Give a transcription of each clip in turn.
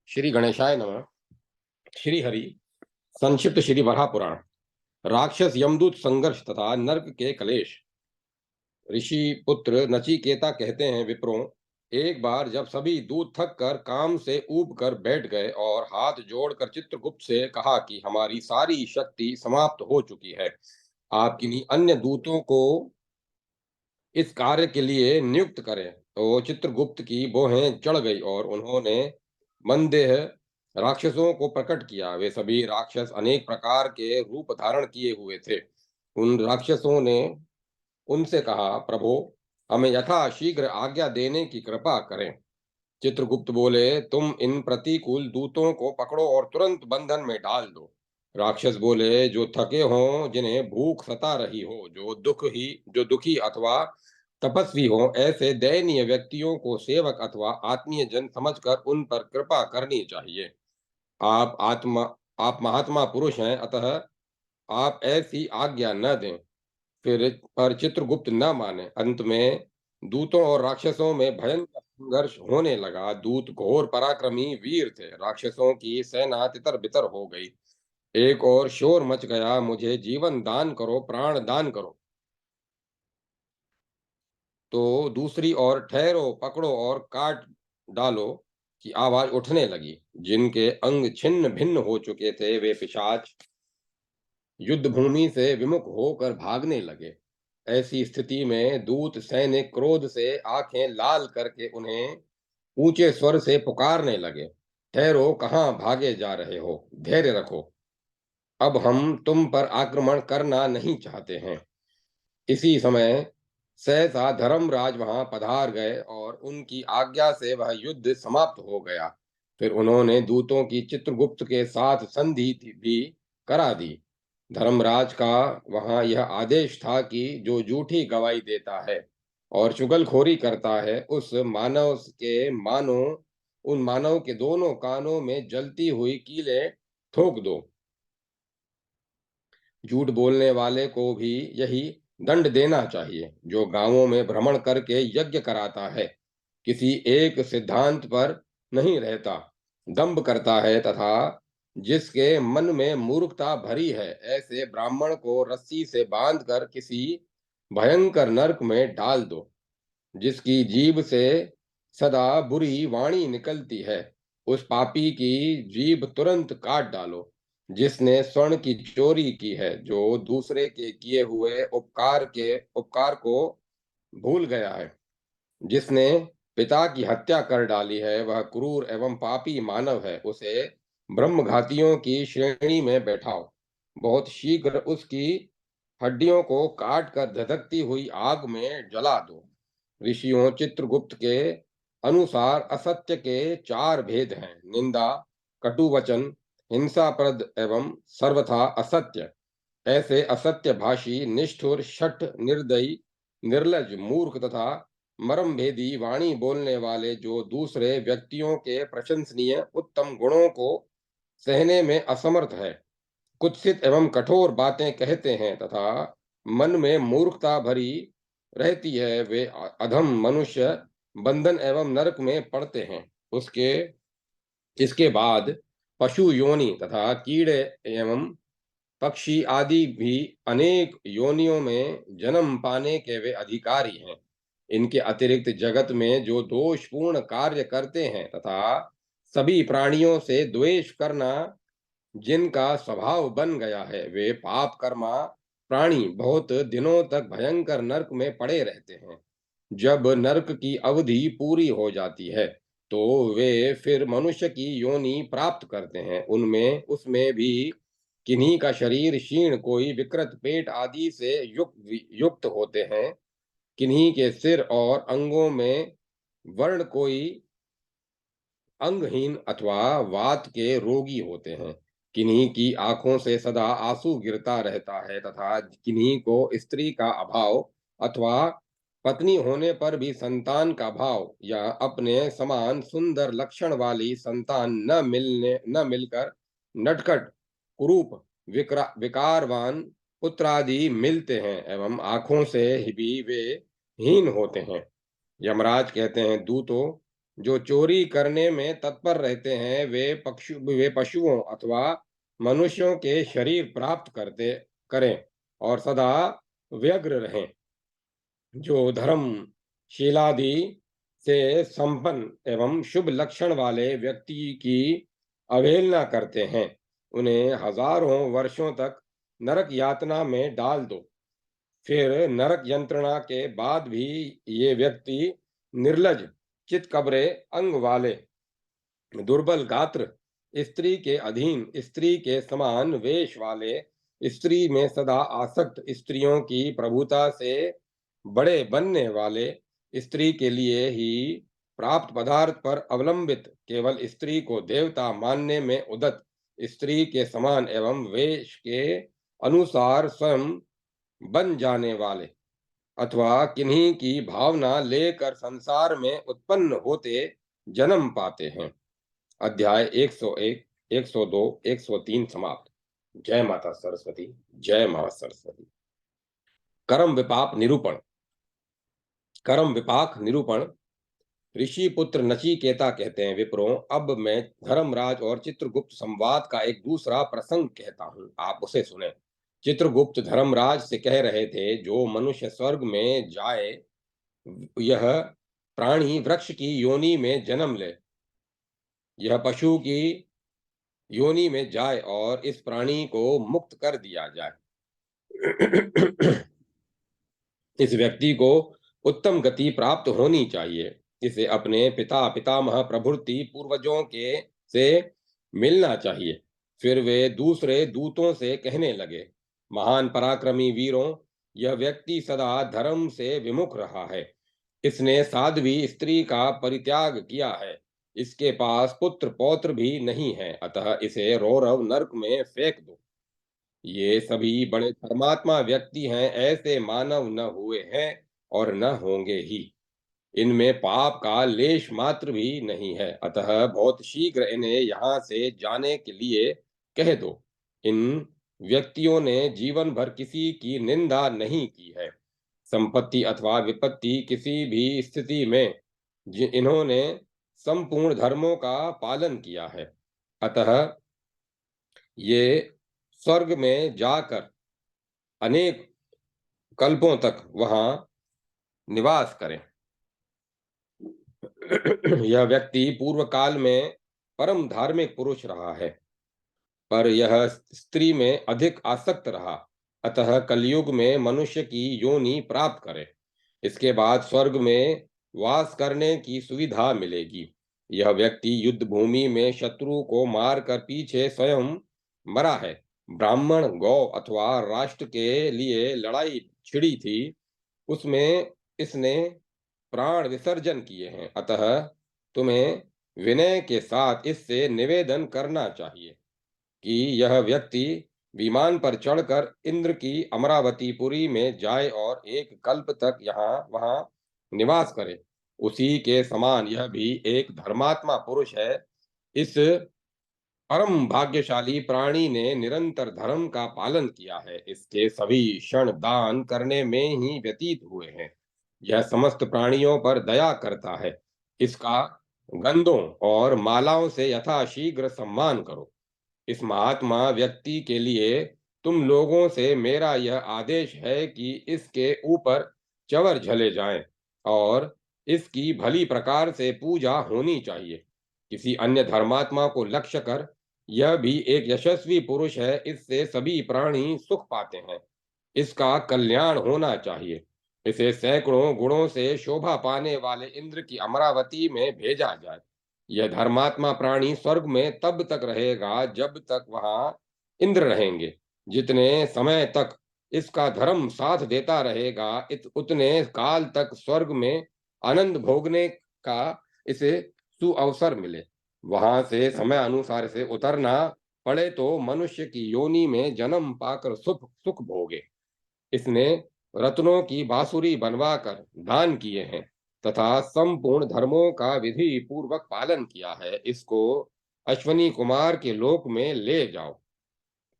श्री गणेशाय नमः। श्री हरि। संक्षिप्त श्री वराह पुराण। राक्षस यमदूत संघर्ष तथा नरक के कलेश। ऋषि पुत्र नचिकेता कहते हैं, विप्रों, एक बार जब सभी दूत थक कर काम से ऊब कर बैठ गए और हाथ जोड़कर चित्रगुप्त से कहा कि हमारी सारी शक्ति समाप्त हो चुकी है, आप किन्हीं अन्य दूतों को इस कार्य के लिए नियुक्त करें, तो चित्रगुप्त की भौहें चढ़ गई और उन्होंने मनदेह राक्षसों को प्रकट किया। वे सभी राक्षस अनेक प्रकार के रूप धारण किए हुए थे। उन राक्षसों ने उनसे कहा, प्रभो, हमें यथा शीघ्र आज्ञा देने की कृपा करें। चित्रगुप्त बोले, तुम इन प्रतिकूल दूतों को पकड़ो और तुरंत बंधन में डाल दो। राक्षस बोले, जो थके हों, जिन्हें भूख सता रही हो, जो दुखी अथवा तपस्वी हो, ऐसे दयनीय व्यक्तियों को सेवक अथवा आत्मीय जन समझकर उन पर कृपा करनी चाहिए। आप आत्मा आप महात्मा पुरुष हैं, अतः आप ऐसी आज्ञा न दें। फिर पर चित्रगुप्त न माने। अंत में दूतों और राक्षसों में भयंकर संघर्ष होने लगा। दूत घोर पराक्रमी वीर थे। राक्षसों की सेना तितर बितर हो गई। एक और शोर मच गया, मुझे जीवन दान करो, प्राण दान करो। तो दूसरी ओर ठहरो, पकड़ो और काट डालो की आवाज उठने लगी। जिनके अंग छिन्न भिन्न हो चुके थे, वे पिशाच युद्ध भूमि से विमुख होकर भागने लगे। ऐसी स्थिति में दूत सैनिक क्रोध से आंखें लाल करके उन्हें ऊंचे स्वर से पुकारने लगे, ठहरो, कहाँ भागे जा रहे हो? धैर्य रखो, अब हम तुम पर आक्रमण करना नहीं चाहते हैं। इसी समय सहसा धर्मराज वहां पधार गए और उनकी आज्ञा से वह युद्ध समाप्त हो गया। फिर उन्होंने दूतों की चित्रगुप्त के साथ संधि भी करा दी। धर्मराज का वहां यह आदेश था कि जो झूठी गवाही देता है और चुगलखोरी करता है, उन मानव के दोनों कानों में जलती हुई कीलें ठोक दो। झूठ बोलने वाले को भी यही दंड देना चाहिए। जो गांवों में भ्रमण करके यज्ञ कराता है, किसी एक सिद्धांत पर नहीं रहता, दंभ करता है तथा जिसके मन में मूर्खता भरी है, ऐसे ब्राह्मण को रस्सी से बांधकर किसी भयंकर नरक में डाल दो। जिसकी जीभ से सदा बुरी वाणी निकलती है, उस पापी की जीभ तुरंत काट डालो। जिसने स्वर्ण की चोरी की है, जो दूसरे के किए हुए उपकार को भूल गया है, जिसने पिता की हत्या कर डाली है, वह क्रूर एवं पापी मानव है। उसे ब्रह्मघातियों की श्रेणी में बैठाओ। बहुत शीघ्र उसकी हड्डियों को काट कर धधकती हुई आग में जला दो। ऋषियों, चित्रगुप्त के अनुसार असत्य के चार भेद हैं: निंदा, कटु वचन, हिंसाप्रद एवं सर्वथा असत्य। ऐसे असत्य भाषी, निष्ठुर, शठ, निर्दयी, निर्लज, मूर्ख तथा मर्म भेदी वाणी बोलने वाले, जो दूसरे व्यक्तियों के प्रशंसनीय उत्तम गुणों को सहने में असमर्थ है, कुत्सित एवं कठोर बातें कहते हैं तथा मन में मूर्खता भरी रहती है, वे अधम मनुष्य बंधन एवं नरक में पड़ते हैं। उसके इसके बाद पशु योनि तथा कीड़े एवं पक्षी आदि भी अनेक योनियों में जन्म पाने के वे अधिकारी हैं। इनके अतिरिक्त जगत में जो दोषपूर्ण कार्य करते हैं तथा सभी प्राणियों से द्वेष करना जिनका स्वभाव बन गया है, वे पाप कर्मा प्राणी बहुत दिनों तक भयंकर नरक में पड़े रहते हैं। जब नरक की अवधि पूरी हो जाती है, तो वे फिर मनुष्य की योनि प्राप्त करते हैं। उनमें उसमें भी किन्हीं का शरीर क्षीण, कोई विकृत पेट आदि से युक्त होते हैं। किन्हीं के सिर और अंगों में वर्ण, कोई अंगहीन अथवा वात के रोगी होते हैं। किन्हीं की आंखों से सदा आंसू गिरता रहता है तथा किन्हीं को स्त्री का अभाव अथवा पत्नी होने पर भी संतान का भाव या अपने समान सुंदर लक्षण वाली संतान न मिलकर नटखट, कुरूप, विकारवान पुत्रादि मिलते हैं एवं आंखों से भी वे हीन होते हैं। यमराज कहते हैं, दूतों, जो चोरी करने में तत्पर रहते हैं, वे पशुओं अथवा मनुष्यों के शरीर प्राप्त करते करें और सदा व्यग्र रहें। जो धर्मशीलादि से संपन्न एवं शुभ लक्षण वाले व्यक्ति की अवहेलना करते हैं, उन्हें हजारों वर्षों तक नरक यातना में डाल दो। फिर नरक यंत्रणा के बाद भी ये व्यक्ति निर्लज, चितकबरे अंग वाले, दुर्बल गात्र, स्त्री के अधीन, स्त्री के समान वेश वाले, स्त्री में सदा आसक्त, स्त्रियों की प्रभुता से बड़े बनने वाले, स्त्री के लिए ही प्राप्त पदार्थ पर अवलंबित, केवल स्त्री को देवता मानने में उदत, स्त्री के समान एवं वेश के अनुसार स्वयं बन जाने वाले, अथवा किन्हीं की भावना लेकर संसार में उत्पन्न होते जन्म पाते हैं। अध्याय 101, 102, 103 समाप्त। जय माता सरस्वती। जय मां सरस्वती। कर्म विपाक निरूपण। कर्म विपाक निरूपण। ऋषि पुत्र नचिकेता कहते हैं, विप्रों, अब मैं धर्मराज और चित्रगुप्त संवाद का एक दूसरा प्रसंग कहता हूं, आप उसे सुने। चित्रगुप्त धर्मराज से कह रहे थे, जो मनुष्य स्वर्ग में जाए, यह प्राणी वृक्ष की योनि में जन्म ले, यह पशु की योनि में जाए और इस प्राणी को मुक्त कर दिया जाए। इस व्यक्ति को उत्तम गति प्राप्त होनी चाहिए। इसे अपने पिता पितामह प्रभृति पूर्वजों के से मिलना चाहिए। फिर वे दूसरे दूतों से कहने लगे, महान पराक्रमी वीरों, यह व्यक्ति सदा धर्म से विमुख रहा है। इसने साध्वी स्त्री का परित्याग किया है। इसके पास पुत्र पौत्र भी नहीं है, अतः इसे रौरव नरक में फेंक दो। ये सभी बड़े धर्मात्मा व्यक्ति हैं, ऐसे मानव न हुए हैं और न होंगे ही। इनमें पाप का लेश मात्र भी नहीं है, अतः बहुत शीघ्र इन्हें यहाँ से जाने के लिए कह दो। इन व्यक्तियों ने जीवन भर किसी की निंदा नहीं की है। संपत्ति अथवा विपत्ति किसी भी स्थिति में इन्होंने संपूर्ण धर्मों का पालन किया है। अतः ये स्वर्ग में जाकर अनेक कल्पों तक वहां निवास करें। यह व्यक्ति पूर्व काल में परम धार्मिक पुरुष रहा है, पर यह स्त्री में अधिक आसक्त रहा, अतः कलयुग में मनुष्य की योनि प्राप्त करे। इसके बाद स्वर्ग में वास करने की सुविधा मिलेगी। यह व्यक्ति युद्ध भूमि में शत्रु को मारकर पीछे स्वयं मरा है। ब्राह्मण, गौ अथवा राष्ट्र के लिए लड़ाई छिड़ी थी, उसमें इसने प्राण विसर्जन किए हैं। अतः तुम्हें विनय के साथ इससे निवेदन करना चाहिए कि यह व्यक्ति विमान पर चढ़कर इंद्र की अमरावतीपुरी में जाए और एक कल्प तक यहाँ वहां निवास करे। उसी के समान यह भी एक धर्मात्मा पुरुष है। इस परम भाग्यशाली प्राणी ने निरंतर धर्म का पालन किया है। इसके सभी क्षण दान करने में ही व्यतीत हुए हैं। यह समस्त प्राणियों पर दया करता है। इसका गंधों और मालाओं से यथाशीघ्र सम्मान करो। इस महात्मा व्यक्ति के लिए तुम लोगों से मेरा यह आदेश है कि इसके ऊपर चवर झले जाएं और इसकी भली प्रकार से पूजा होनी चाहिए। किसी अन्य धर्मात्मा को लक्ष्य कर, यह भी एक यशस्वी पुरुष है, इससे सभी प्राणी सुख पाते हैं, इसका कल्याण होना चाहिए। इसे सैकड़ों गुणों से शोभा पाने वाले इंद्र की अमरावती में भेजा जाए। यह धर्मात्मा प्राणी स्वर्ग में तब तक रहेगा जब तक वहां इंद्र रहेंगे। जितने समय तक इसका धर्म साथ देता रहेगा, उतने काल तक स्वर्ग में आनंद भोगने का इसे सुअवसर मिले। वहां से समय अनुसार से उतरना पड़े तो मनुष्य की योनि में जन्म पाकर सुख सुख भोगे। इसने रत्नों की बांसुरी बनवाकर दान किए हैं तथा संपूर्ण धर्मों का विधि पूर्वक पालन किया है। इसको अश्वनी कुमार के लोक में ले जाओ,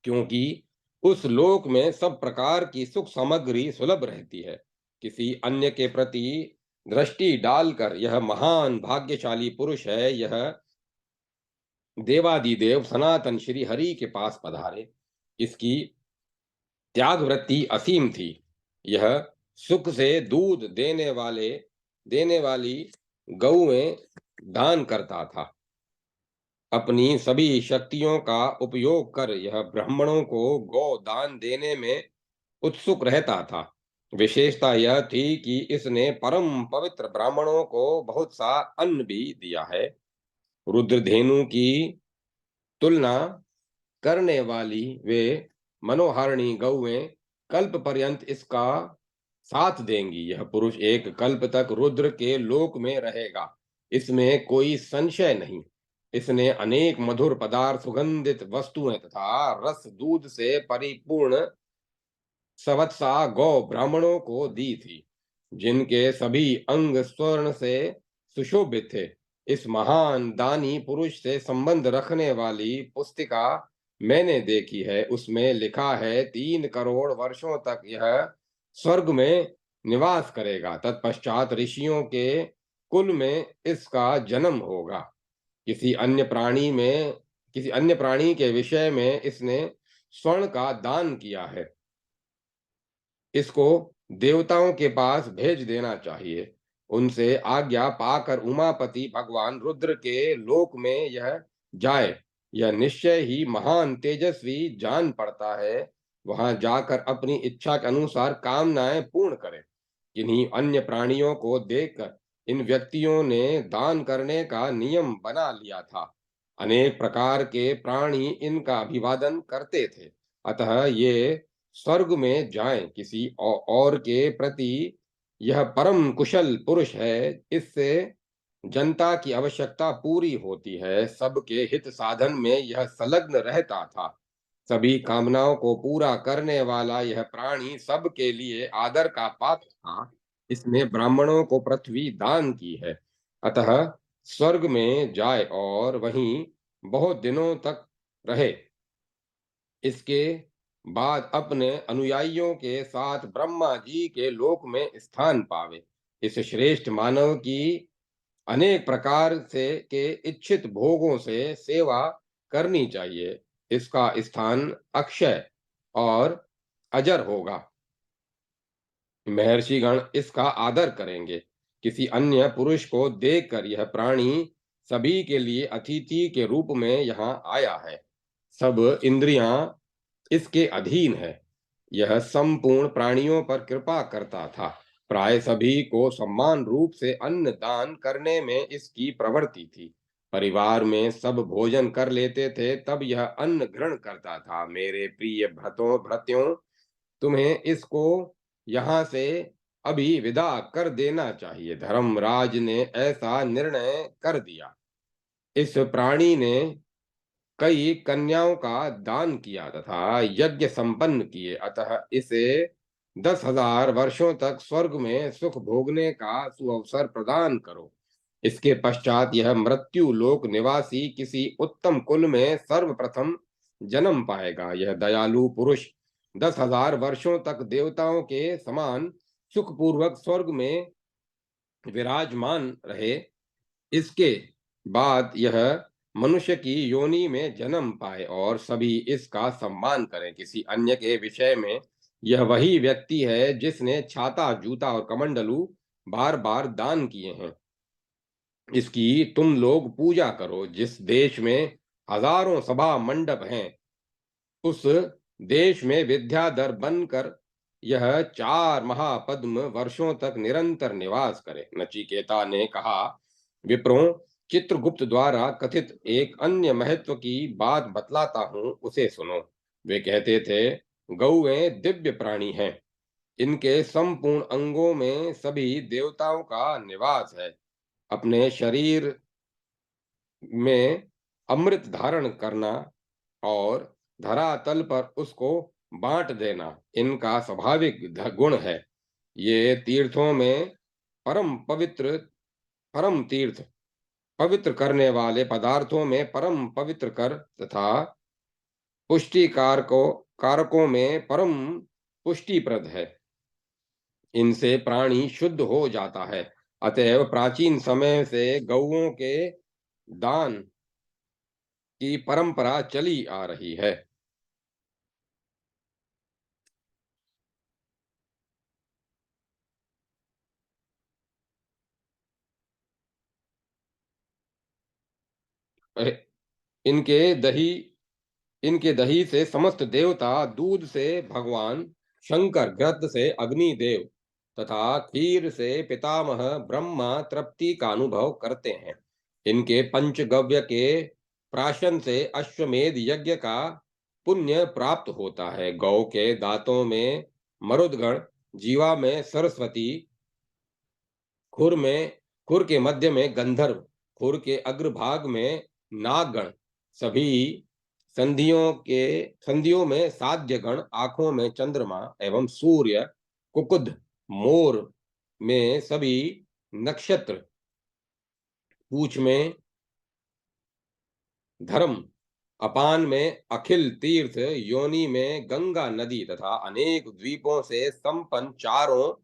क्योंकि उस लोक में सब प्रकार की सुख सामग्री सुलभ रहती है। किसी अन्य के प्रति दृष्टि डालकर यह महान भाग्यशाली पुरुष है, यह देवादिदेव सनातन श्री हरि के पास पधारे। इसकी त्याग वृत्ति असीम थी। यह सुख से दूध देने वाली गौएं दान करता था। अपनी सभी शक्तियों का उपयोग कर यह ब्राह्मणों को गौ दान देने में उत्सुक रहता था। विशेषता यह थी कि इसने परम पवित्र ब्राह्मणों को बहुत सा अन्न भी दिया है। रुद्रधेनु की तुलना करने वाली वे मनोहारिणी गौएं कल्प पर्यंत इसका साथ देंगी। यह पुरुष एक कल्प तक रुद्र के लोक में रहेगा, इसमें कोई संशय नहीं। इसने अनेक मधुर पदार्थ, सुगंधित वस्तुएं तथा रस दूध से परिपूर्ण सवत्सा गौ ब्राह्मणों को दी थी, जिनके सभी अंग स्वर्ण से सुशोभित थे। इस महान दानी पुरुष से संबंध रखने वाली पुस्तिका मैंने देखी है। उसमें लिखा है 3 करोड़ वर्षों तक यह स्वर्ग में निवास करेगा। तत्पश्चात ऋषियों के कुल में इसका जन्म होगा। किसी अन्य प्राणी के विषय में इसने स्वर्ण का दान किया है। इसको देवताओं के पास भेज देना चाहिए। उनसे आज्ञा पाकर उमापति भगवान रुद्र के लोक में यह जाए। यह निश्चय ही महान तेजस्वी जान पड़ता है। वहां जाकर अपनी इच्छा के अनुसार कामनाएं पूर्ण करे। किन्हीं अन्य प्राणियों को देखकर इन व्यक्तियों ने दान करने का नियम बना लिया था। अनेक प्रकार के प्राणी इनका अभिवादन करते थे। अतः ये स्वर्ग में जाएं। किसी और के प्रति यह परम कुशल पुरुष है। इससे जनता की आवश्यकता पूरी होती है। सबके हित साधन में यह संलग्न रहता था। सभी कामनाओं को पूरा करने वाला यह प्राणी सबके लिए आदर का पात्र था। इसने ब्राह्मणों को पृथ्वी दान की है। अतः स्वर्ग में जाए और वहीं बहुत दिनों तक रहे। इसके बाद अपने अनुयायियों के साथ ब्रह्मा जी के लोक में स्थान पावे। इस श्रेष्ठ मानव की अनेक प्रकार से के इच्छित भोगों से सेवा करनी चाहिए। इसका स्थान अक्षय और अजर होगा। महर्षिगण इसका आदर करेंगे। किसी अन्य पुरुष को देखकर यह प्राणी सभी के लिए अतिथि के रूप में यहाँ आया है। सब इंद्रियां इसके अधीन है। यह संपूर्ण प्राणियों पर कृपा करता था। प्राय सभी को समान रूप से अन्न दान करने में इसकी प्रवृत्ति थी। परिवार में सब भोजन कर लेते थे, तब यह अन्न ग्रहण करता था। मेरे प्रिय भृत्यों, तुम्हें इसको यहाँ से अभी विदा कर देना चाहिए। धर्मराज ने ऐसा निर्णय कर दिया। इस प्राणी ने कई कन्याओं का दान किया तथा यज्ञ संपन्न किए। अतः इसे 10,000 वर्षों तक स्वर्ग में सुख भोगने का सुअवसर प्रदान करो। इसके पश्चात यह मृत्यु लोक निवासी किसी उत्तम कुल में सर्वप्रथम जन्म पाएगा। यह दयालु पुरुष 10,000 वर्षों तक देवताओं के समान सुखपूर्वक स्वर्ग में विराजमान रहे। इसके बाद यह मनुष्य की योनि में जन्म पाए और सभी इसका सम्मान करें। किसी अन्य के विषय में यह वही व्यक्ति है जिसने छाता, जूता और कमंडलू बार बार दान किए हैं। इसकी तुम लोग पूजा करो। जिस देश में हजारों सभा मंडप हैं, उस देश में विद्याधर बनकर यह 4 महापद्म वर्षों तक निरंतर निवास करे। नचिकेता ने कहा, विप्रों, चित्रगुप्त द्वारा कथित एक अन्य महत्व की बात बतलाता हूं, उसे सुनो। वे कहते थे, गौएं दिव्य प्राणी हैं। इनके संपूर्ण अंगों में सभी देवताओं का निवास है। अपने शरीर में अमृत धारण करना और धरातल पर उसको बांट देना इनका स्वाभाविक गुण है। ये तीर्थों में परम तीर्थ, पवित्र करने वाले पदार्थों में परम पवित्र कर तथा पुष्टि कारकों में परम पुष्टिप्रद है। इनसे प्राणी शुद्ध हो जाता है। अतएव प्राचीन समय से गौओं के दान की परंपरा चली आ रही है। अरे, इनके दही इनके दही से समस्त देवता, दूध से भगवान शंकर, घृत से अग्निदेव तथा क्षीर से पितामह ब्रह्मा तृप्ति का अनुभव करते हैं। इनके पंचगव्य के प्राशन से अश्वमेध यज्ञ का पुण्य प्राप्त होता है। गौ के दांतों में मरुदगण, जीवा में सरस्वती, खुर में खुर के मध्य में गंधर्व, खुर के अग्रभाग में नागगण, सभी संधियों में साध्य गण, आंखों में चंद्रमा एवं सूर्य, कुकुद, मोर में सभी नक्षत्र, पूछ में धर्म, अपान में अखिल तीर्थ, योनि में गंगा नदी तथा अनेक द्वीपों से संपन्न चारों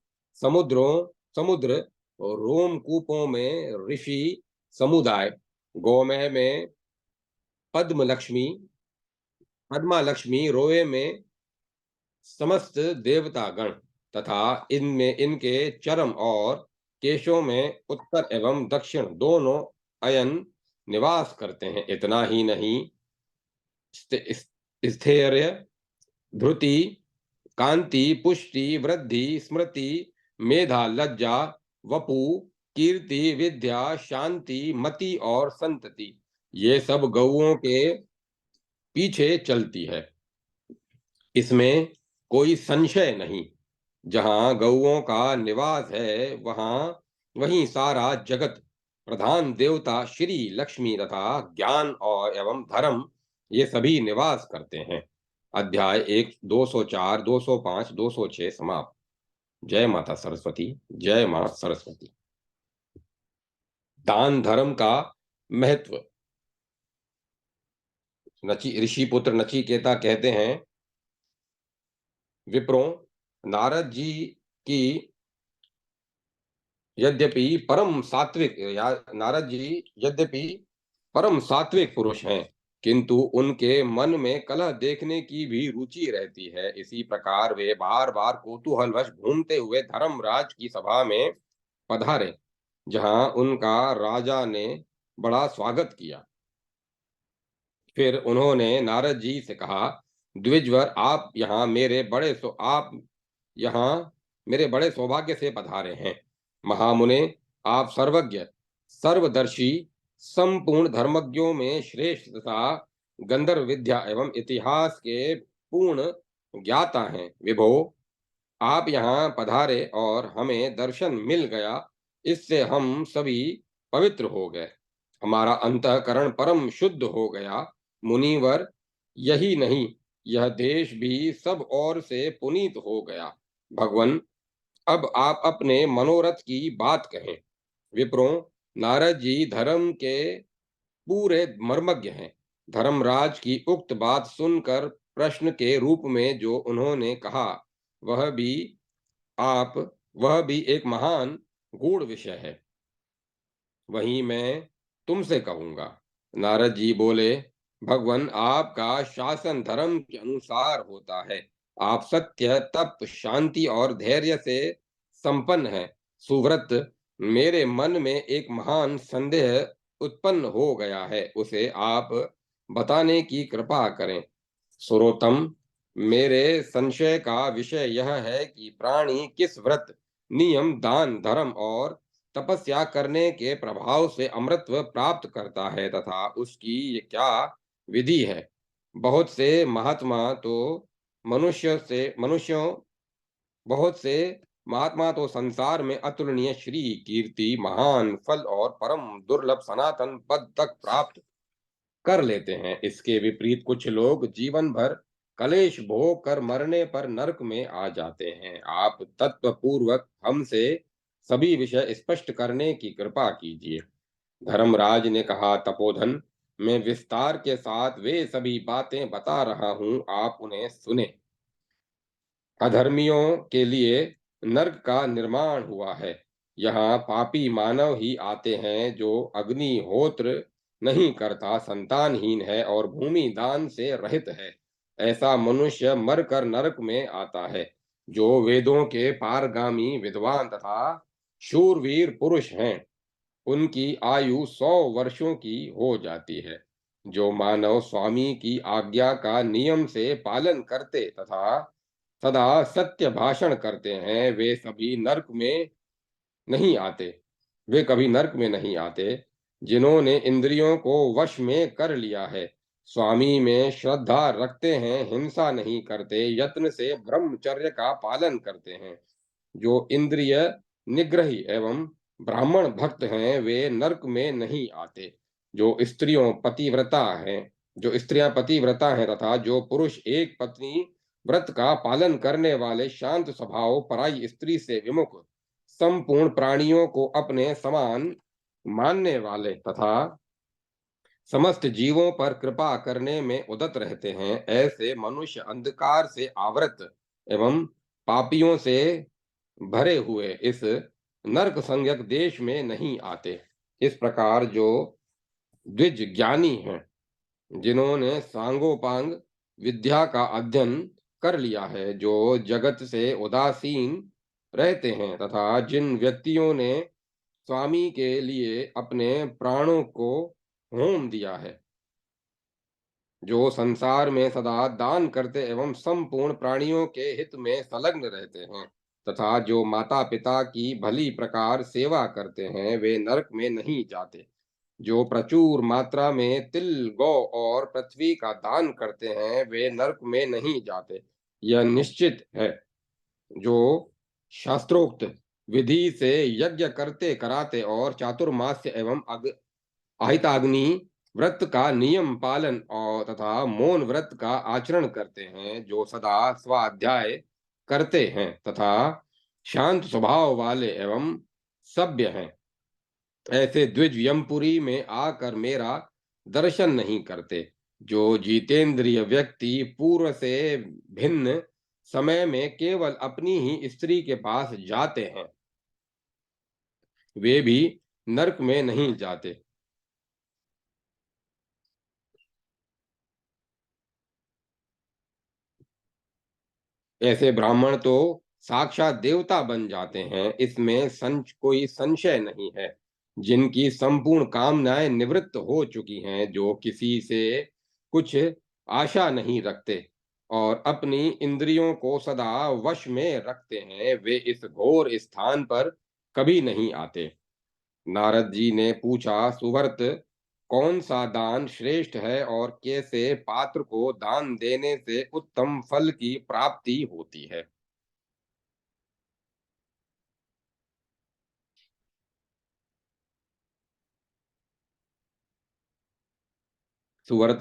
समुद्र और रोमकूपों में ऋषि समुदाय, गोमय में पद्म लक्ष्मी पद्मा लक्ष्मी, रोए में समस्त देवतागण तथा इनमें इनके चरम और केशों में उत्तर एवं दक्षिण दोनों अयन निवास करते हैं। इतना ही नहीं, स्थैर्य, धृति, कांति, पुष्टि, वृद्धि, स्मृति, मेधा, लज्जा, वपु, कीर्ति, विद्या, शांति, मति और संतति, ये सब गौओं के पीछे चलती है। इसमें कोई संशय नहीं। जहाँ गौओं का निवास है, वहीं सारा जगत, प्रधान देवता श्री लक्ष्मी तथा ज्ञान और एवं धर्म, ये सभी निवास करते हैं। अध्याय 1, 204, 205, 206 समाप्त। जय माता सरस्वती। जय मां सरस्वती। दान धर्म का महत्व। ऋषि पुत्र नचिकेता कहते हैं, विप्रों, नारद जी की यद्यपि परम सात्विक या नारद जी यद्यपि परम सात्विक पुरुष हैं, किंतु उनके मन में कलह देखने की भी रुचि रहती है। इसी प्रकार वे बार बार कौतूहलवश घूमते हुए धर्मराज की सभा में पधारे, जहां उनका राजा ने बड़ा स्वागत किया। फिर उन्होंने नारद जी से कहा, द्विजवर, आप यहाँ मेरे बड़े सौभाग्य से पधारे हैं। महामुने, आप सर्वज्ञ, सर्वदर्शी, संपूर्ण धर्मज्ञों में श्रेष्ठ तथा गंधर्व विद्या एवं इतिहास के पूर्ण ज्ञाता हैं। विभो, आप यहाँ पधारे और हमें दर्शन मिल गया, इससे हम सभी पवित्र हो गए, हमारा अंतःकरण परम शुद्ध हो गया। मुनिवर, यही नहीं, यह देश भी सब ओर से पुनीत हो गया। भगवन, अब आप अपने मनोरथ की बात कहें। विप्रों, नारद जी धर्म के पूरे मर्मज्ञ हैं। धर्मराज की उक्त बात सुनकर प्रश्न के रूप में जो उन्होंने कहा, वह भी आप वह भी एक महान गूढ़ विषय है। वहीं मैं तुमसे कहूंगा। नारद जी बोले, भगवन, आपका शासन धर्म के अनुसार होता है। आप सत्य, तप, शांति और धैर्य से संपन्न हैं। सुव्रत, मेरे मन में एक महान संदेह उत्पन्न हो गया है, उसे आप बताने की कृपा करें। सुरोत्तम, मेरे संशय का विषय यह है कि प्राणी किस व्रत, नियम, दान, धर्म और तपस्या करने के प्रभाव से अमृतत्व प्राप्त करता है तथा उसकी ये क्या विधि है। बहुत से महात्मा तो मनुष्यों बहुत से महात्मा तो संसार में अतुलनीय श्री कीर्ति, महान फल और परम दुर्लभ सनातन पद तक प्राप्त कर लेते हैं। इसके विपरीत कुछ लोग जीवन भर कलेश भोग कर मरने पर नरक में आ जाते हैं। आप तत्व पूर्वक हमसे सभी विषय स्पष्ट करने की कृपा कीजिए। धर्मराज ने कहा, तपोधन, मैं विस्तार के साथ वे सभी बातें बता रहा हूं, आप उन्हें सुने। अधर्मियों के लिए नरक का निर्माण हुआ है। यहाँ पापी मानव ही आते हैं जो अग्निहोत्र नहीं करता, संतानहीन है और भूमि दान से रहित है। ऐसा मनुष्य मरकर नरक में आता है। जो वेदों के पारगामी विद्वान तथा शूरवीर पुरुष हैं, उनकी आयु 100 वर्षों की हो जाती है। जो मानव स्वामी की आज्ञा का नियम से पालन करते तथा सदा सत्य भाषण करते हैं, वे कभी नर्क में नहीं आते। जिन्होंने इंद्रियों को वश में कर लिया है, स्वामी में श्रद्धा रखते हैं, हिंसा नहीं करते, यत्न से ब्रह्मचर्य का पालन करते हैं, जो इंद्रिय निग्रही एवं ब्राह्मण भक्त हैं, वे नरक में नहीं आते। जो स्त्रियां पतिव्रता हैं तथा जो पुरुष एक पत्नी व्रत का पालन करने वाले, शांत स्वभाव, पराई स्त्री से विमुख, संपूर्ण प्राणियों को अपने समान मानने वाले तथा समस्त जीवों पर कृपा करने में उदत रहते हैं, ऐसे मनुष्य अंधकार से आवृत एवं पापियों से भरे हुए इस नरक संज्ञक देश में नहीं आते। इस प्रकार जो द्विज ज्ञानी हैं, जिन्होंने सांगोपांग विद्या का अध्ययन कर लिया है, जो जगत से उदासीन रहते हैं तथा जिन व्यक्तियों ने स्वामी के लिए अपने प्राणों को होम दिया है, जो संसार में सदा दान करते एवं संपूर्ण प्राणियों के हित में संलग्न रहते हैं तथा जो माता पिता की भली प्रकार सेवा करते हैं, वे नरक में नहीं जाते। जो प्रचुर मात्रा में तिल, गौ और पृथ्वी का दान करते हैं, वे नरक में नहीं जाते। यह निश्चित है। जो शास्त्रोक्त विधि से यज्ञ करते कराते और चातुर्मास्य एवं अहिताग्नि व्रत का नियम पालन और तथा मौन व्रत का आचरण करते हैं, जो सदा स्वाध्याय करते हैं तथा शांत स्वभाव वाले एवं सभ्य हैं, ऐसे द्विज यमपुरी में आकर मेरा दर्शन नहीं करते। जो जितेंद्रिय व्यक्ति पूर्व से भिन्न समय में केवल अपनी ही स्त्री के पास जाते हैं, वे भी नरक में नहीं जाते। ऐसे ब्राह्मण तो साक्षात देवता बन जाते हैं, इसमें कोई संशय नहीं है। जिनकी संपूर्ण कामनाएं निवृत्त हो चुकी हैं, जो किसी से कुछ आशा नहीं रखते और अपनी इंद्रियों को सदा वश में रखते हैं, वे इस घोर स्थान पर कभी नहीं आते। नारद जी ने पूछा, सुव्रत, कौन सा दान श्रेष्ठ है और कैसे पात्र को दान देने से उत्तम फल की प्राप्ति होती है? सुव्रत,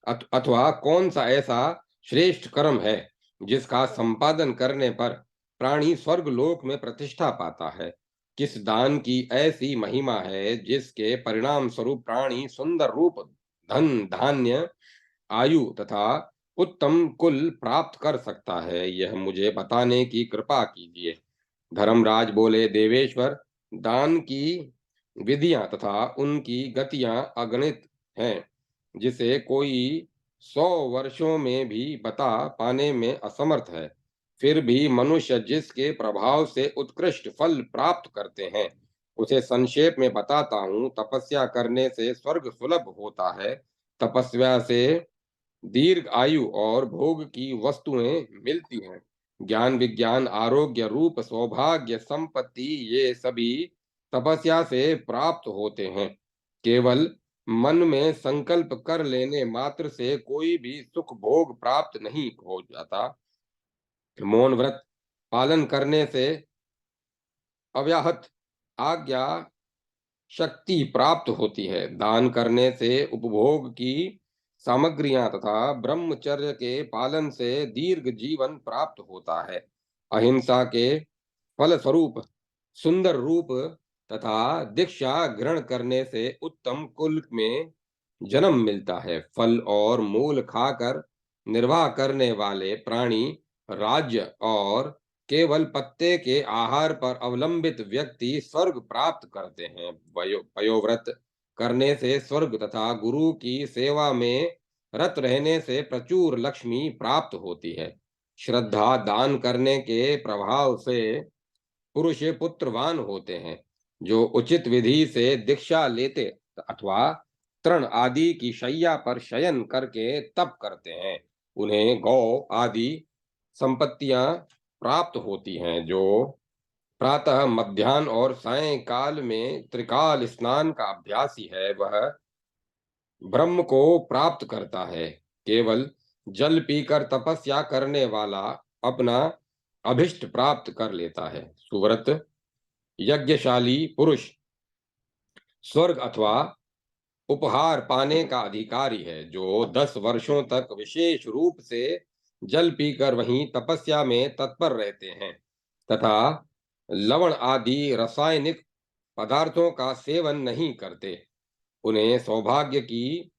अथवा कौन सा ऐसा श्रेष्ठ कर्म है जिसका संपादन करने पर प्राणी स्वर्ग लोक में प्रतिष्ठा पाता है? किस दान की ऐसी महिमा है जिसके परिणाम स्वरूप प्राणी सुंदर रूप, धन धान्य, आयु तथा उत्तम कुल प्राप्त कर सकता है? यह मुझे बताने की कृपा कीजिए। धर्मराज बोले, देवेश्वर, दान की विधियां तथा उनकी गतियां अगणित हैं, जिसे कोई 100 वर्षों में भी बता पाने में असमर्थ है। फिर भी मनुष्य जिसके प्रभाव से उत्कृष्ट फल प्राप्त करते हैं, उसे संक्षेप में बताता हूँ। तपस्या करने से स्वर्ग सुलभ होता है। तपस्या से दीर्घ आयु और भोग की वस्तुएं मिलती हैं। ज्ञान, विज्ञान, आरोग्य, रूप, सौभाग्य, संपत्ति, ये सभी तपस्या से प्राप्त होते हैं। केवल मन में संकल्प कर लेने मात्र से कोई भी सुख भोग प्राप्त नहीं हो जाता। मौन व्रत पालन करने से अव्याहत आज्ञा शक्ति प्राप्त होती है। दान करने से उपभोग की सामग्रियां तथा ब्रह्मचर्य के पालन से दीर्घ जीवन प्राप्त होता है। अहिंसा के फल स्वरूप सुंदर रूप तथा दीक्षा ग्रहण करने से उत्तम कुल में जन्म मिलता है। फल और मूल खाकर निर्वाह करने वाले प्राणी राज्य और केवल पत्ते के आहार पर अवलंबित व्यक्ति स्वर्ग प्राप्त करते हैं। पयोव्रत करने से स्वर्ग तथा गुरु की सेवा में रत रहने से प्रचुर लक्ष्मी प्राप्त होती है। श्रद्धा दान करने के प्रभाव से पुरुष पुत्रवान होते हैं। जो उचित विधि से दीक्षा लेते अथवा तृण आदि की शैया पर शयन करके तप करते हैं, उन्हें गौ आदि संपत्तियां प्राप्त होती हैं। जो प्रातः मध्याह्न और सायंकाल में त्रिकाल स्नान का अभ्यासी है, वह ब्रह्म को प्राप्त करता है। केवल जल पीकर तपस्या करने वाला अपना अभिष्ट प्राप्त कर लेता है। सुव्रत यज्ञशाली पुरुष स्वर्ग अथवा उपहार पाने का अधिकारी है। जो 10 वर्षों तक विशेष रूप से जल पीकर वहीं तपस्या में तत्पर रहते हैं तथा लवण आदि रासायनिक पदार्थों का सेवन नहीं करते, उन्हें सौभाग्य की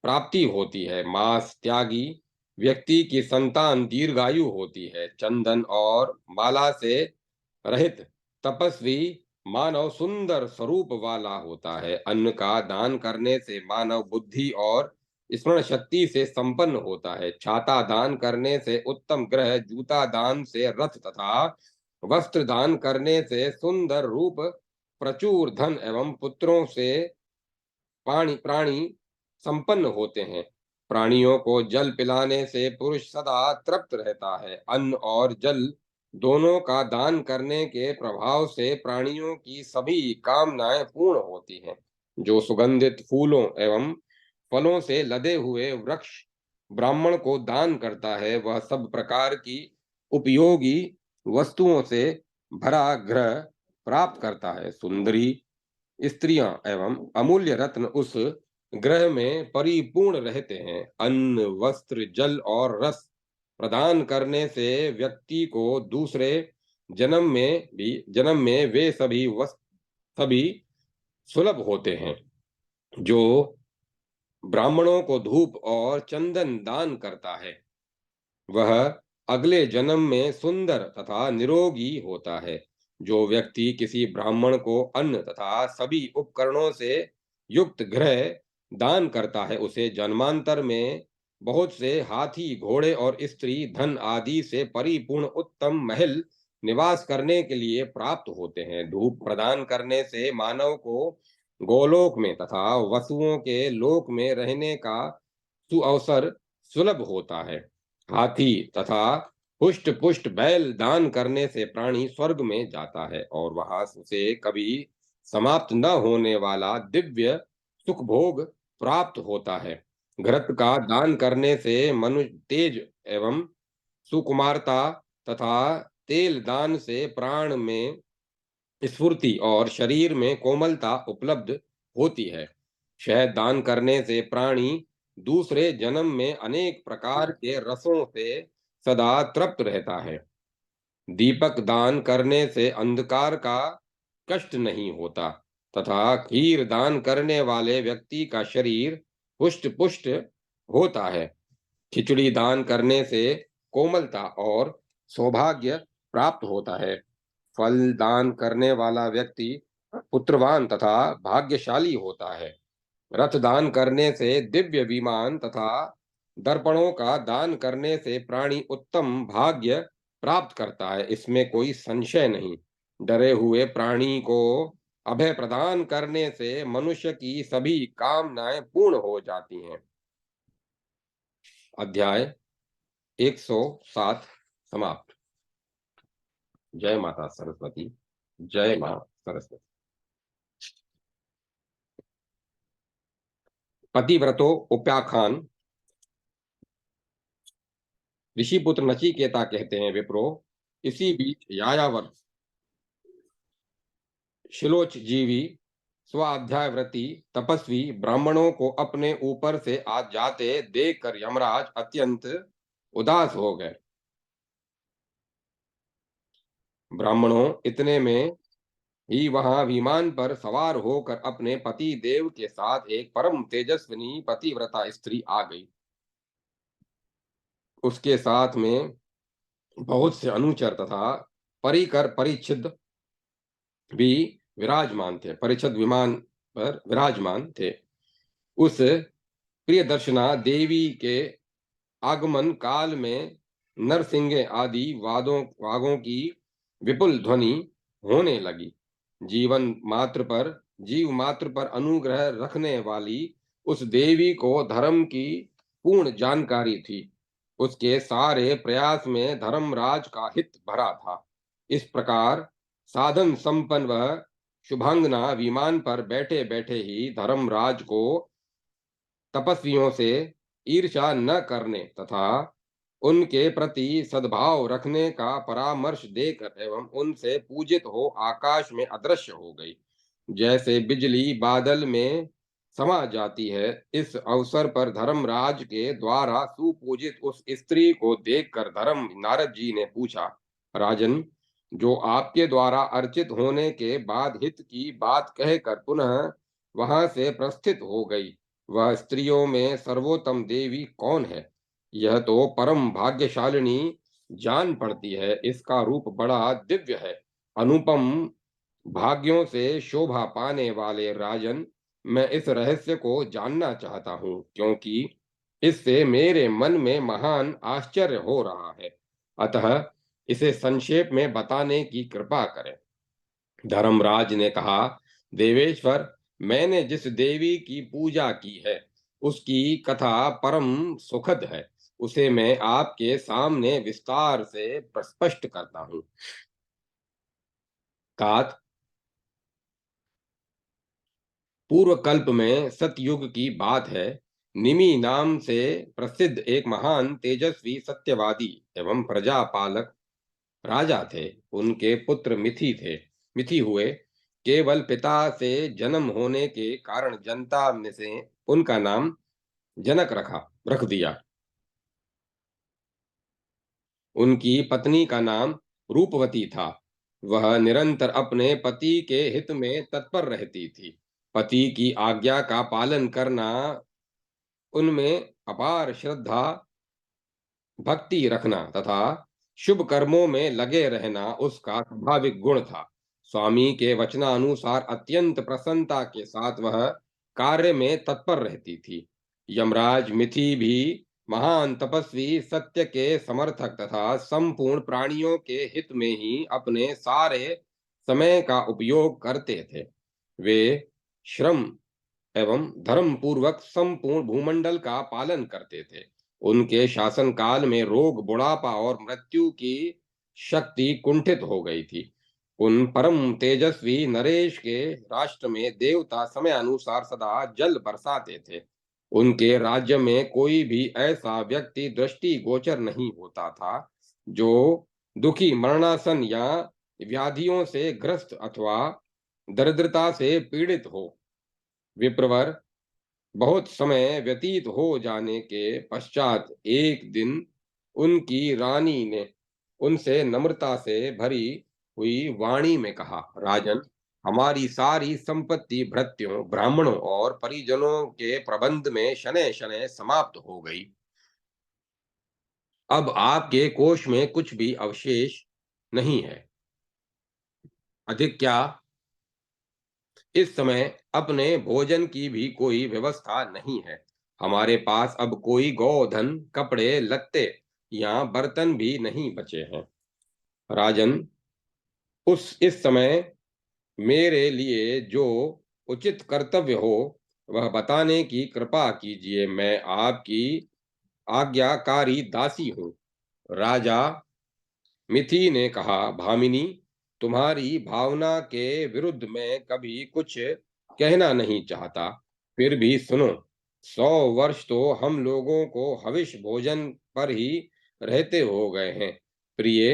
प्राप्ति होती है। मांस त्यागी व्यक्ति की संतान दीर्घायु होती है। चंदन और माला से रहित तपस्वी मानव सुंदर स्वरूप वाला होता है। अन्न का दान करने से मानव बुद्धि और स्मरण शक्ति से संपन्न होता है। छाता दान करने से उत्तम ग्रह, जूता दान से रथ तथा वस्त्र दान करने से सुंदर रूप, प्रचुर धन एवं पुत्रों से प्राणी संपन्न होते हैं। प्राणियों को जल पिलाने से पुरुष सदा तृप्त रहता है। अन्न और जल दोनों का दान करने के प्रभाव से प्राणियों की सभी कामनाएं पूर्ण होती हैं। जो सुगंधित फूलों एवं फलों से लदे हुए वृक्ष ब्राह्मण को दान करता है, वह सब प्रकार की उपयोगी वस्तुओं से भरा गृह प्राप्त करता है। सुंदरी स्त्रियां एवं अमूल्य रत्न उस ग्रह में परिपूर्ण रहते हैं। अन्न, वस्त्र, जल और रस प्रदान करने से व्यक्ति को दूसरे जन्म में वे सभी सुलभ होते हैं। जो ब्राह्मणों को धूप और चंदन दान करता है, वह अगले जन्म में सुंदर तथा निरोगी होता है। जो व्यक्ति किसी ब्राह्मण को अन्न तथा सभी उपकरणों से युक्त गृह दान करता है, उसे जन्मांतर में बहुत से हाथी, घोड़े और स्त्री धन आदि से परिपूर्ण उत्तम महल निवास करने के लिए प्राप्त होते हैं। धूप प्रदान करने से मानव को गोलोक में तथा वसुओं के लोक में रहने का सुअवसर सुलभ होता है। हाथी तथा पुष्ट पुष्ट बैल दान करने से प्राणी स्वर्ग में जाता है और वहां उसे कभी समाप्त न होने वाला दिव्य सुख भोग प्राप्त होता है। घृत का दान करने से मनुष्य तेज एवं सुकुमारता तथा तेल दान से प्राण में स्फूर्ति और शरीर में कोमलता उपलब्ध होती है। शहद दान करने से प्राणी दूसरे जन्म में अनेक प्रकार के रसों से सदा तृप्त रहता है। दीपक दान करने से अंधकार का कष्ट नहीं होता तथा खीर दान करने वाले व्यक्ति का शरीर पुष्ट पुष्ट होता है। खिचड़ी दान करने से कोमलता और सौभाग्य प्राप्त होता है। फल दान करने वाला व्यक्ति पुत्रवान तथा भाग्यशाली होता है। रथ दान करने से दिव्य विमान तथा दर्पणों का दान करने से प्राणी उत्तम भाग्य प्राप्त करता है, इसमें कोई संशय नहीं। डरे हुए प्राणी को अभय प्रदान करने से मनुष्य की सभी कामनाएं पूर्ण हो जाती हैं। अध्याय 107 समाप्त। जय माता सरस्वती। जय मां सरस्वती। पतिव्रतो उपाख्यान। ऋषिपुत्र नचिकेता कहते हैं, विप्रो, इसी बीच यायावर शिलोच जीवी स्वाध्यायव्रती तपस्वी ब्राह्मणों को अपने ऊपर से आ जाते देखकर यमराज अत्यंत उदास हो गए। ब्राह्मणों इतने में ही वहां विमान पर सवार होकर अपने पति देव के साथ एक परम तेजस्विनी पतिव्रता स्त्री आ गई। उसके साथ में बहुत से अनुचर तथा परिकर परिच्छिद भी विराजमान थे, परिच्छद विमान पर विराजमान थे। उस प्रियदर्शना देवी के आगमन काल में नरसिंह आदि वागों की विपुल ध्वनि होने लगी। जीवन मात्र पर जीव मात्र पर अनुग्रह रखने वाली उस देवी को धर्म की पूर्ण जानकारी थी। उसके सारे प्रयास में धर्मराज का हित भरा था। इस प्रकार साधन संपन्न वह शुभांगना विमान पर बैठे बैठे ही धर्मराज को तपस्वियों से ईर्ष्या न करने तथा उनके प्रति सद्भाव रखने का परामर्श देकर एवं उनसे पूजित हो आकाश में अदृश्य हो गई। जैसे बिजली बादल में समा जाती है, इस अवसर पर धर्मराज के द्वारा सुपूजित उस स्त्री को देखकर धर्म नारद जी ने पूछा, राजन, जो आपके द्वारा अर्चित होने के बाद हित की बात कहकर पुनः वहां से प्रस्थित हो गई, वह स्त्रियों में सर्वोत्तम देवी कौन है? यह तो परम भाग्यशालिनी जान पड़ती है। इसका रूप बड़ा दिव्य है। अनुपम भाग्यों से शोभा पाने वाले राजन, मैं इस रहस्य को जानना चाहता हूँ, क्योंकि इससे मेरे मन में महान आश्चर्य हो रहा है। अतः इसे संक्षेप में बताने की कृपा करें। धर्मराज ने कहा, देवेश्वर, मैंने जिस देवी की पूजा की है उसकी कथा परम सुखद है। उसे मैं आपके सामने विस्तार से स्पष्ट करता हूँ। तात पूर्व कल्प में सतयुग की बात है। निमि नाम से प्रसिद्ध एक महान तेजस्वी सत्यवादी एवं प्रजापालक राजा थे। उनके पुत्र मिथि थे। मिथि हुए। केवल पिता से जन्म होने के कारण जनता में से उनका नाम जनक रख दिया। उनकी पत्नी का नाम रूपवती था। वह निरंतर अपने पति के हित में तत्पर रहती थी। पति की आज्ञा का पालन करना उनमें अपार श्रद्धा भक्ति रखना तथा शुभ कर्मों में लगे रहना उसका स्वाभाविक गुण था। स्वामी के वचनानुसार अत्यंत प्रसन्नता के साथ वह कार्य में तत्पर रहती थी। यमराज मिथि भी महान तपस्वी, सत्य के समर्थक तथा संपूर्ण प्राणियों के हित में ही अपने सारे समय का उपयोग करते थे। वे श्रम एवं धर्म पूर्वक संपूर्ण भूमंडल का पालन करते थे। उनके शासन काल में रोग, बुढ़ापा और मृत्यु की शक्ति कुंठित हो गई थी। उन परम तेजस्वी नरेश के राष्ट्र में देवता समय अनुसार सदा जल बरसाते थे। उनके राज्य में कोई भी ऐसा व्यक्ति दृष्टि गोचर नहीं होता था जो दुखी, मरणासन या व्याधियों से ग्रस्त अथवा दरिद्रता से पीड़ित हो। विप्रवर, बहुत समय व्यतीत हो जाने के पश्चात एक दिन उनकी रानी ने उनसे नम्रता से भरी हुई वाणी में कहा, राजन, हमारी सारी संपत्ति भृत्यों, ब्राह्मणों और परिजनों के प्रबंध में शनै शनै समाप्त हो गई। अब आपके कोष में कुछ भी अवशेष नहीं है। अधिक क्या, इस समय अपने भोजन की भी कोई व्यवस्था नहीं है। हमारे पास अब कोई गोधन, कपड़े लत्ते या बर्तन भी नहीं बचे हैं। राजन, उस इस समय मेरे लिए जो उचित कर्तव्य हो वह बताने की कृपा कीजिए। मैं आपकी आज्ञाकारी दासी हूँ। राजा मिथि ने कहा, भामिनी, तुम्हारी भावना के विरुद्ध मैं कभी कुछ कहना नहीं चाहता। फिर भी सुनो, 100 वर्ष तो हम लोगों को हविष भोजन पर ही रहते हो गए हैं। प्रिय,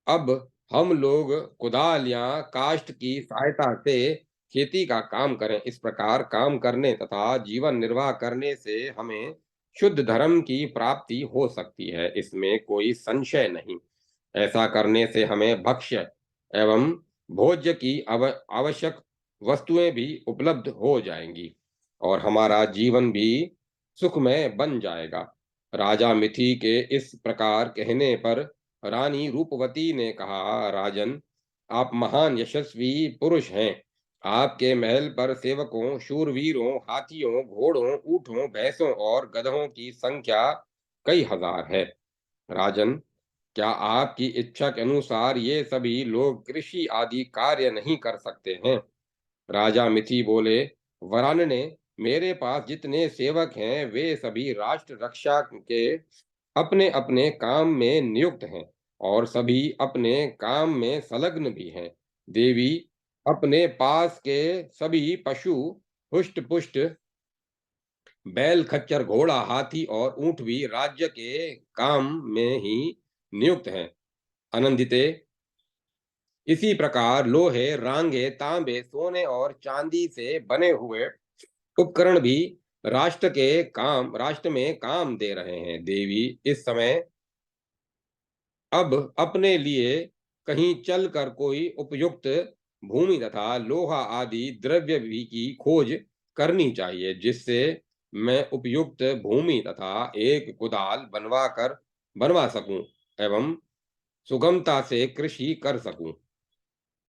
अब हम लोग कुदाल या काष्ठ की सहायता से खेती का काम करें। इस प्रकार काम करने तथा जीवन निर्वाह करने से हमें शुद्ध धर्म की प्राप्ति हो सकती है, इसमें कोई संशय नहीं। ऐसा करने से हमें भक्ष्य एवं भोज्य की आवश्यक वस्तुएं भी उपलब्ध हो जाएंगी और हमारा जीवन भी सुखमय बन जाएगा। राजा मिथि के इस प्रकार कहने पर रानी रूपवती ने कहा, राजन, आप महान यशस्वी पुरुष हैं। आपके महल पर सेवकों, शूरवीरों, हाथियों, घोड़ों, ऊंटों, भैंसों और गधों की संख्या कई हजार है। राजन, क्या आपकी इच्छा के अनुसार ये सभी लोग कृषि आदि कार्य नहीं कर सकते हैं? राजा मिथि बोले, वरानने, मेरे पास जितने सेवक हैं वे सभी राष्ट्र रक्षा के अपने अपने काम में नियुक्त हैं और सभी अपने काम में संलग्न भी हैं। देवी अपने पास के सभी पशु, हुष्ट पुष्ट, बैल, खच्चर, घोड़ा, हाथी और ऊंट भी राज्य के काम में ही नियुक्त हैं। आनंदिते, इसी प्रकार लोहे, रांगे, तांबे, सोने और चांदी से बने हुए उपकरण भी राष्ट्र में काम दे रहे हैं। देवी इस समय अब अपने लिए कहीं चलकर कोई उपयुक्त भूमि तथा लोहा आदि द्रव्य भी की खोज करनी चाहिए, जिससे मैं उपयुक्त भूमि तथा एक कुदाल बनवा सकूं एवं सुगमता से कृषि कर सकूं।